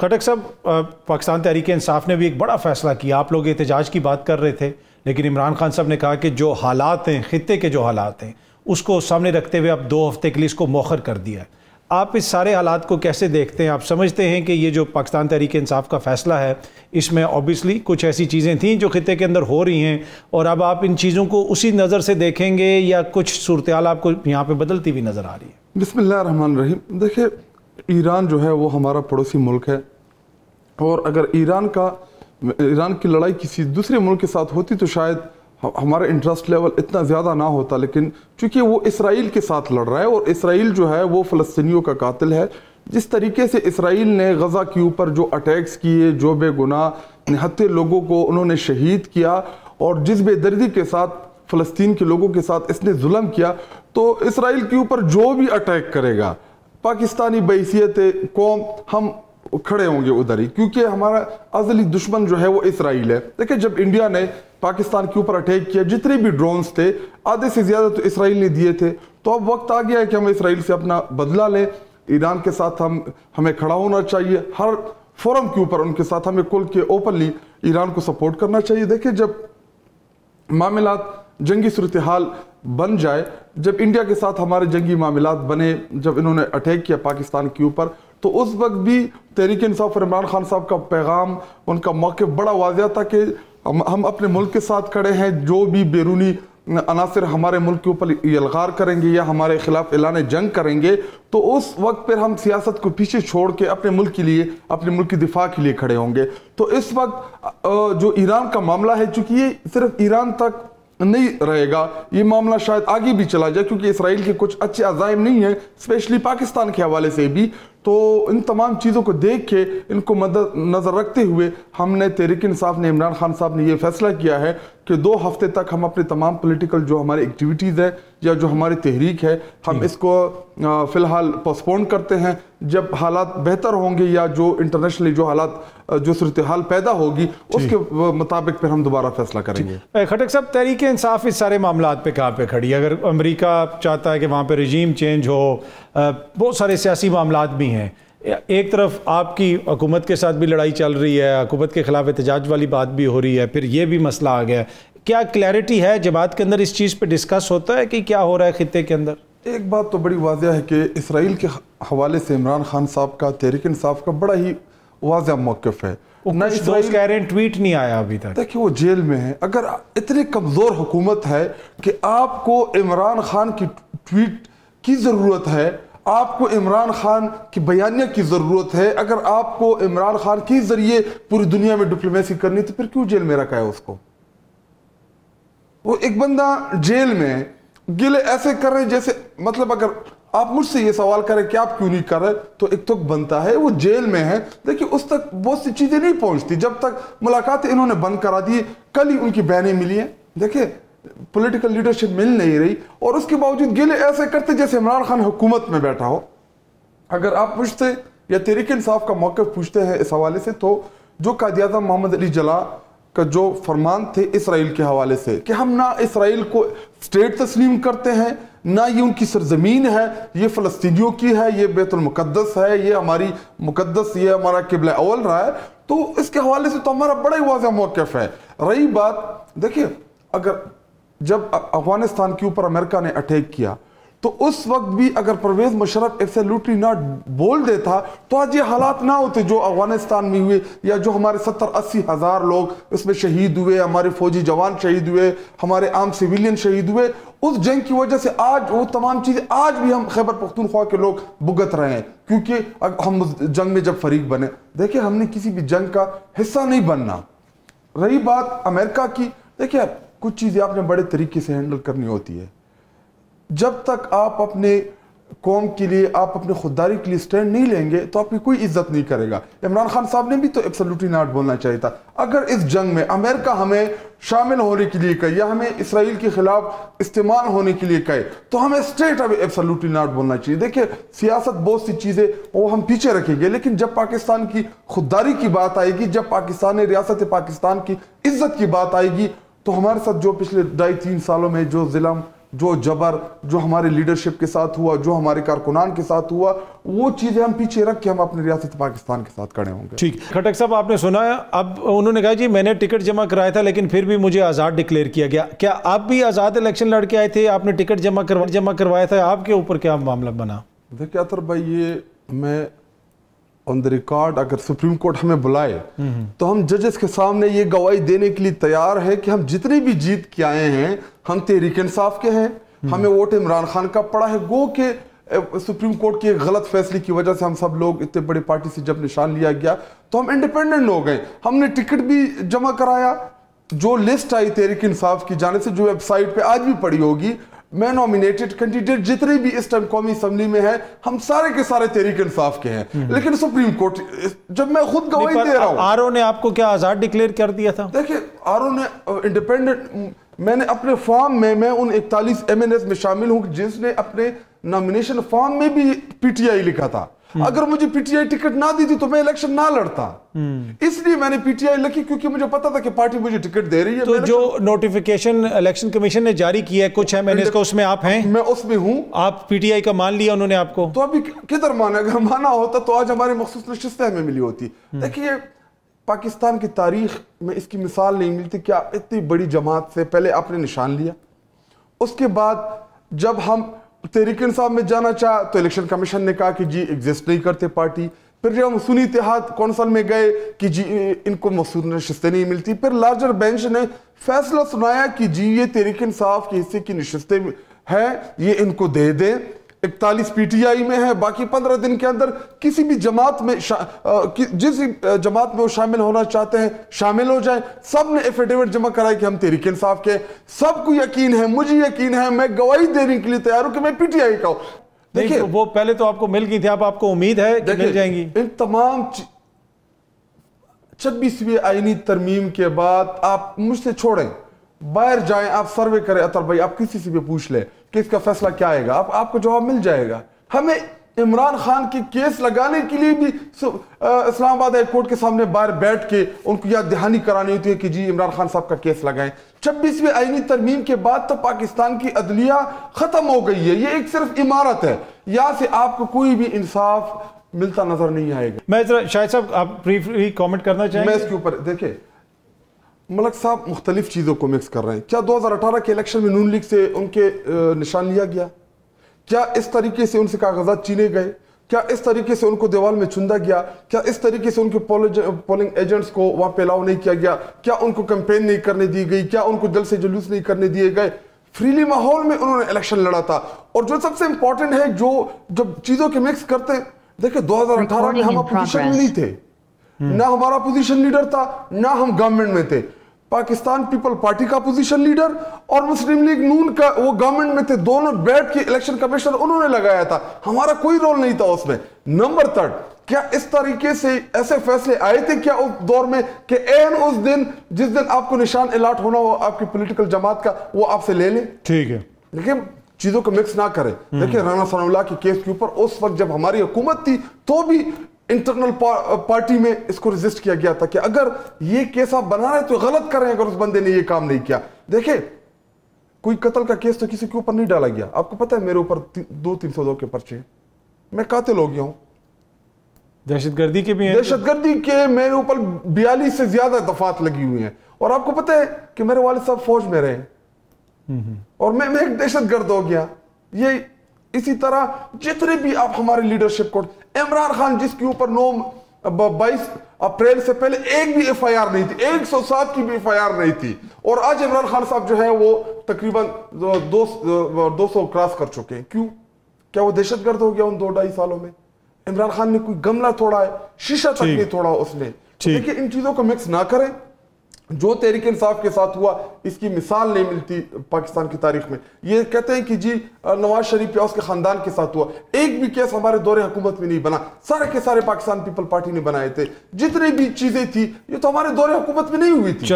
خٹک صاحب، پاکستان تحریک انصاف نے بھی ایک بڑا فیصلہ کیا. آپ لوگ احتجاج کی بات کر رہے تھے، لیکن عمران خان صاحب نے کہا کہ جو حالات ہیں، خطے کے جو حالات ہیں، اس کو سامنے رکھتے ہوئے اب 2 ہفتے کے لیے اس کو مؤخر کر دیا ہے. آپ اس سارے حالات کو کیسے دیکھتے ہیں؟ آپ سمجھتے ہیں کہ یہ جو پاکستان تحریک انصاف کا فیصلہ ہے، اس میں اوبیسلی کچھ ایسی چیزیں تھیں جو خطے کے اندر ہو رہی ہیں، اور اب آپ ان چیزوں کو اسی نظر سے دیکھیں گے یا کچھ صورتحال آپ کو یہاں پہ بدلتی ہوئی نظر آ رہی ہے؟ بسم اللہ الرحمن الرحیم. دیکھیں، ایران جو ہے وہ ہمارا پڑوسی ملک ہے، اور اگر ایران کی لڑائی کسی دوسرے ملک کے ساتھ ہوتی تو شاید ہمارا انٹرسٹ لیول اتنا زیادہ نہ ہوتا، لیکن چونکہ وہ اسرائیل کے ساتھ لڑ رہا ہے، اور اسرائیل جو ہے وہ فلسطینیوں کا قاتل ہے. جس طریقے سے اسرائیل نے غزہ کے اوپر جو اٹیکس کیے، جو بے گناہ نہتے لوگوں کو انہوں نے شہید کیا، اور جس بے دردی کے ساتھ فلسطین کے لوگوں کے ساتھ اس نے ظلم کیا، تو اسرائیل کے اوپر جو بھی اٹیک کرے گا، پاکستانی بحیثیت قوم ہم کھڑے ہوں گے ادھر ہی، کیونکہ ہمارا ازلی دشمن جو ہے وہ اسرائیل ہے. دیکھیں، جب انڈیا نے پاکستان کے اوپر اٹیک کیا، جتنے بھی ڈرونز تھے آدھے سے زیادہ تو اسرائیل نے دیے تھے. تو اب وقت آ گیا ہے کہ ہم اسرائیل سے اپنا بدلہ لیں. ایران کے ساتھ ہمیں کھڑا ہونا چاہیے، ہر فورم کے اوپر ان کے ساتھ ہمیں کھل کے اوپنلی ایران کو سپورٹ کرنا چاہیے. دیکھیں، جب معاملات جنگی صورتحال بن جائے، جب انڈیا کے ساتھ ہمارے جنگی معاملات بنے، جب انہوں نے اٹیک کیا پاکستان کے اوپر، تو اس وقت بھی تحریک انصاف اور عمران خان صاحب کا پیغام، ان کا موقف بڑا واضح تھا کہ ہم اپنے ملک کے ساتھ کھڑے ہیں. جو بھی بیرونی عناصر ہمارے ملک کے اوپر الغار کریں گے یا ہمارے خلاف اعلان جنگ کریں گے، تو اس وقت پھر ہم سیاست کو پیچھے چھوڑ کے اپنے ملک کے لیے، اپنے ملک کی دفاع کے لیے کھڑے ہوں گے. تو اس وقت جو ایران کا معاملہ ہے، چونکہ یہ صرف ایران تک نہیں رہے گا، یہ معاملہ شاید آگے بھی چلا جائے، کیونکہ اسرائیل کے کچھ اچھے عزائم نہیں ہیں، اسپیشلی پاکستان کے حوالے سے بھی. تو ان تمام چیزوں کو دیکھ کے، ان کو مد نظر رکھتے ہوئے، ہم نے تحریک انصاف نے، عمران خان صاحب نے یہ فیصلہ کیا ہے کہ 2 ہفتے تک ہم اپنے تمام پولیٹیکل جو ہماری ایکٹیویٹیز ہے یا جو ہماری تحریک ہے، ہم اس کو فی الحال پوسپون کرتے ہیں. جب حالات بہتر ہوں گے یا جو انٹرنیشنلی جو حالات، جو صورتحال پیدا ہوگی، اس کے مطابق پھر ہم دوبارہ فیصلہ کریں گے. خٹک صاحب، تحریک انصاف اس سارے معاملات پہ کہاں پہ کھڑی ہے؟ اگر امریکہ چاہتا ہے کہ وہاں پہ رجیم چینج ہو، بہت سارے سیاسی معاملات بھی ہیں، ایک طرف آپ کی حکومت کے ساتھ بھی لڑائی چل رہی ہے، حکومت کے خلاف احتجاج والی بات بھی ہو رہی ہے، پھر یہ بھی مسئلہ آ گیا ہے. کیا کلیئرٹی ہے جماعت کے اندر؟ اس چیز پہ ڈسکس ہوتا ہے کہ کیا ہو رہا ہے خطے کے اندر؟ ایک بات تو بڑی واضح ہے کہ اسرائیل کے حوالے سے عمران خان صاحب کا، تحریک انصاف کا بڑا ہی واضح موقف ہے. کچھ دوست کہہ رہے ہیں ٹویٹ نہیں آیا ابھی تک. دیکھیں، وہ جیل میں ہے. اگر اتنی کمزور حکومت ہے کہ آپ کو عمران خان کی ٹویٹ کی ضرورت ہے، آپ کو عمران خان کی بیانیہ کی ضرورت ہے، اگر آپ کو عمران خان کے ذریعے پوری دنیا میں ڈپلومیسی کرنی، تو پھر کیوں جیل میں رکھا ہے اس کو؟ وہ ایک بندہ جیل میں گلے ایسے کر رہے جیسے، مطلب اگر آپ مجھ سے یہ سوال کریں کہ آپ کیوں نہیں کر رہے، تو ایک تک بنتا ہے وہ جیل میں ہے. دیکھیں، اس تک بہت سی چیزیں نہیں پہنچتی جب تک ملاقاتیں انہوں نے بند کرا دی. کل ہی ان کی بہنیں ملی ہیں. دیکھیں، پولیٹیکل لیڈرشپ مل نہیں رہی، اور اس کے باوجود گلے ایسے کرتے جیسے عمران خان حکومت میں بیٹھا ہو. اگر آپ پوچھتے یا تحریک انصاف کا موقف پوچھتے ہیں اس حوالے سے، تو جو قائد اعظم محمد علی جناح کا جو فرمان تھے اسرائیل کے حوالے سے کہ ہم نہ اسرائیل کو اسٹیٹ تسلیم کرتے ہیں، نہ یہ ان کی سرزمین ہے، یہ فلسطینیوں کی ہے، یہ بیت المقدس ہے، یہ ہماری مقدس، یہ ہمارا قبلہ اول رہا ہے. تو اس کے حوالے سے تو ہمارا بڑا ہی واضح موقف ہے. رہی بات، دیکھیں، اگر جب افغانستان کے اوپر امریکہ نے اٹیک کیا، تو اس وقت بھی اگر پرویز مشرف ایبسلیوٹلی نہ بول دیتا، تو آج یہ حالات نہ ہوتے جو افغانستان میں ہوئے، یا جو ہمارے 70-80 ہزار لوگ اس میں شہید ہوئے، ہمارے فوجی جوان شہید ہوئے، ہمارے عام سیویلین شہید ہوئے. اس جنگ کی وجہ سے آج وہ تمام چیزیں، آج بھی ہم خیبر پختونخوا کے لوگ بھگت رہے ہیں، کیونکہ ہم جنگ میں جب فریق بنے. دیکھیں، ہم نے کسی بھی جنگ کا حصہ نہیں بننا. رہی بات امریکہ کی، دیکھیں، کچھ چیزیں آپ نے بڑے طریقے سے ہینڈل کرنی ہوتی ہے. جب تک آپ اپنے قوم کے لیے، آپ اپنے خودداری کے لیے سٹینڈ نہیں لیں گے، تو آپ کی کوئی عزت نہیں کرے گا. عمران خان صاحب نے بھی تو ایبسلیوٹلی ناٹ بولنا چاہیے تھا. اگر اس جنگ میں امریکہ ہمیں شامل ہونے کے لیے کہے، یا ہمیں اسرائیل کے خلاف استعمال ہونے کے لیے کہے، تو ہمیں اسٹریٹ اوے ایبسلیوٹلی ناٹ بولنا چاہیے. دیکھیں، سیاست بہت سی چیزیں وہ ہم پیچھے رکھیں گے، لیکن جب پاکستان کی خودداری کی بات آئے گی، جب ریاست پاکستان کی عزت کی بات آئے گی، تو ہمارے ساتھ جو پچھلے 2.5-3 سالوں میں جو ظلم جو جبر جو ہمارے لیڈرشپ کے ساتھ ہوا, جو ہمارے کارکنان کے ساتھ ہوا, وہ چیزیں ہم پیچھے رکھ کے ہم اپنی ریاست پاکستان کے ساتھ کھڑے ہوں گے. ٹھیک. کھٹک صاحب آپ نے سنا ہے, اب انہوں نے کہا جی میں نے ٹکٹ جمع کرایا تھا لیکن پھر بھی مجھے آزاد ڈکلیئر کیا گیا. کیا آپ بھی آزاد الیکشن لڑ کے آئے تھے؟ آپ نے ٹکٹ جمع کروایا تھا, آپ کے اوپر کیا معاملہ بنا؟ دیکھیں اطہر بھائی, یہ میں آن دا ریکارڈ, اگر سپریم کورٹ ہمیں بلائے تو ہم ججز کے سامنے یہ گواہی دینے کے لیے تیار ہے کہ ہم جتنے بھی جیت کے آئے ہیں ہم تحریک انصاف کے ہیں, ہمیں ووٹ عمران خان کا پڑا ہے. گو کہ سپریم کورٹ کے غلط فیصلے کی وجہ سے ہم سب لوگ اتنے بڑی پارٹی سے جب نشان لیا گیا تو ہم انڈیپینڈنٹ ہو گئے. ہم نے ٹکٹ بھی جمع کرایا, جو لسٹ آئی تحریک انصاف کی جانب سے, جو ویب سائٹ پہ آج بھی پڑی ہوگی, میں نومینیٹڈ کینڈیڈیٹ جتنے بھی اس ٹائم قومی اسمبلی میں ہیں ہم سارے کے سارے تحریک انصاف کے ہیں. لیکن سپریم کورٹ, جب میں خود گواہی دے رہا ہوں, آر او نے آپ کو کیا آزاد ڈکلیئر کر دیا تھا؟ دیکھیں آر او نے انڈیپینڈنٹ, میں نے اپنے فارم میں ان 41 ایم این ایس میں شامل ہوں جس نے اپنے نامینیشن فارم میں بھی پی ٹی آئی لکھا تھا. اگر مجھے پی ٹی آئی ٹکٹ نہ دی تھی تو میں الیکشن نہ لڑتا, اس لیے میں نے پی ٹی آئی لکھی کیونکہ مجھے پتا تھا کہ پارٹی مجھے ٹکٹ دے رہی ہے. تو جو نوٹیفیکیشن الیکشن کمیشن نے جاری کیا ہے کچھ ہے, میں نے اس کو, اس میں آپ ہیں؟ میں اس میں ہوں. آپ پی ٹی آئی کا مان لیا انہوں نے آپ کو؟ تو ابھی کدھر مانا, اگر مانا ہوتا تو آج ہماری مخصوص نشستیں ہمیں ملی ہوتی. دیکھیے پاکستان کی تاریخ میں اس کی مثال نہیں ملتی کہ آپ اتنی بڑی جماعت سے پہلے آپ نے نشان لیا, اس کے بعد جب ہم تحریک انصاف میں جانا چاہا تو الیکشن کمیشن نے کہا کہ جی ایگزسٹ نہیں کرتے پارٹی. پھر جب ہم سنی اتحاد کونسل میں گئے کہ جی ان کو مخصوص نشستیں نہیں ملتی, پھر لارجر بینچ نے فیصلہ سنایا کہ جی یہ تحریک انصاف کے حصے کی نشستیں ہیں, یہ ان کو دے دیں. 41 پی ٹی آئی میں ہے, باقی 15 دن کے اندر کسی بھی جماعت میں جس جماعت میں وہ شامل ہونا چاہتے ہیں شامل ہو جائیں. سب نے ایفیڈیوٹ جمع کرایا کہ ہم تحریک انصاف کے, سب کو یقین ہے, مجھے یقین ہے, میں گواہی دینے کے لیے تیار ہوں کہ میں پی ٹی آئی کا ہوں. دیکھیں وہ پہلے تو آپ کو مل گئی تھی, آپ کو امید ہے کہ مل جائیں گی؟ ان تمام 26ویں آئینی ترمیم کے بعد آپ مجھ سے چھوڑیں, باہر جائیں, آپ سروے کریں اطہر بھائی, آپ کسی سے بھی پوچھ لیں کہ اس کا فیصلہ کیا آئے گا, آپ کو جواب مل جائے گا. ہمیں عمران خان کی کیس لگانے کے لیے بھی اسلام آباد ہائی کورٹ کے سامنے باہر بیٹھ کے ان کو یاد دہانی کرانی ہوتی ہے کہ جی عمران خان صاحب کا کیس لگائیں. 26ویں آئینی ترمیم کے بعد تو پاکستان کی عدلیہ ختم ہو گئی ہے, یہ ایک صرف عمارت ہے, یہاں سے آپ کو کوئی بھی انصاف ملتا نظر نہیں آئے گا. میں شاہد صاحب آپ بریفلی کامنٹ کرنا چاہیں گے؟ میں اس کے اوپر دیکھیں, ملک صاحب مختلف چیزوں کو مکس کر رہے ہیں. کیا 2018 کے الیکشن میں نون لیگ سے ان کے نشان لیا گیا؟ کیا اس طریقے سے ان سے کاغذات چینے گئے؟ کیا اس طریقے سے ان کو دیوال میں چندا گیا؟ کیا اس طریقے سے ان کے پولنگ ایجنٹس کو وہاں پہ الاؤ نہیں کیا گیا؟ کیا ان کو کیمپین نہیں کرنے دی گئی؟ کیا ان کو جلسے جلوس نہیں کرنے دیے گئے؟ فریلی ماحول میں انہوں نے الیکشن لڑا تھا. اور جو سب سے امپورٹنٹ ہے, جو جب چیزوں کے مکس کرتے ہیں, دیکھیں 2018 میں ہم اپوزیشن میں نہیں تھے, نہ ہمارا اپوزیشن لیڈر تھا, نہ ہم گورنمنٹ میں تھے. پاکستان پیپل پارٹی کا اپوزیشن لیڈر اور مسلم لیگ نون کا وہ گورنمنٹ میں تھے, دونوں بیٹھ کے الیکشن کمیشن انہوں نے لگایا تھا, ہمارا کوئی رول نہیں تھا اس میں. نمبر 3, کیا اس طریقے سے ایسے فیصلے آئے تھے کیا اس دور میں کہ این اس دن جس دن آپ کو نشان الاٹ ہونا ہو آپ کی پولیٹیکل جماعت کا, وہ آپ سے لے لیں؟ ٹھیک ہے, دیکھیں چیزوں کو مکس نہ کریں. دیکھیں رانا ثناء اللہ کے کیس کے اوپر اس وقت جب ہماری حکومت تھی تو بھی انٹرنل پارٹی میں اس کو ریزسٹ کیا گیا تھا کہ اگر یہ کیس آپ بنا رہے تو غلط کر رہے ہیں اگر اس بندے نے یہ کام نہیں کیا. دیکھیں کوئی قتل کا کیس تو کسی کے اوپر نہیں ڈالا گیا, آپ کو پتہ ہے میرے اوپر 302 کے پرچے ہیں, میں قاتل ہو گیا ہوں. دہشت گردی کے بھی ہیں, دہشت گردی کے میرے اوپر 42 سے زیادہ دفعات لگی ہوئی ہیں, اور آپ کو پتہ ہے کہ میرے والد صاحب فوج میں رہے اور میں ایک دہشت گرد ہو گیا. یہ اسی طرح جتنے بھی آپ ہمارے لیڈرشپ کو, عمران خان جس کے اوپر 22 اپریل سے پہلے ایک بھی ایف آئی آر نہیں تھی, 107 کی بھی ایف آئی آر نہیں تھی, اور آج عمران خان صاحب جو ہے وہ تقریباً 200 کراس کر چکے ہیں. کیوں؟ کیا وہ دہشت گرد ہو گیا ان 2-2.5 سالوں میں؟ عمران خان نے کوئی گملہ توڑا ہے, شیشہ تک نہیں توڑا اس نے. دیکھیں ان چیزوں کو مکس نہ کریں. جو تحریک انصاف کے ساتھ ہوا اس کی مثال نہیں ملتی پاکستان کی تاریخ میں. یہ کہتے ہیں کہ جی نواز شریف یا اس کے خاندان کے ساتھ ہوا, ایک بھی کیس ہمارے دور حکومت میں نہیں بنا, سارے کے سارے پاکستان پیپل پارٹی نے بنائے تھے. جتنی بھی چیزیں تھی یہ تو ہمارے دور حکومت میں نہیں ہوئی تھی.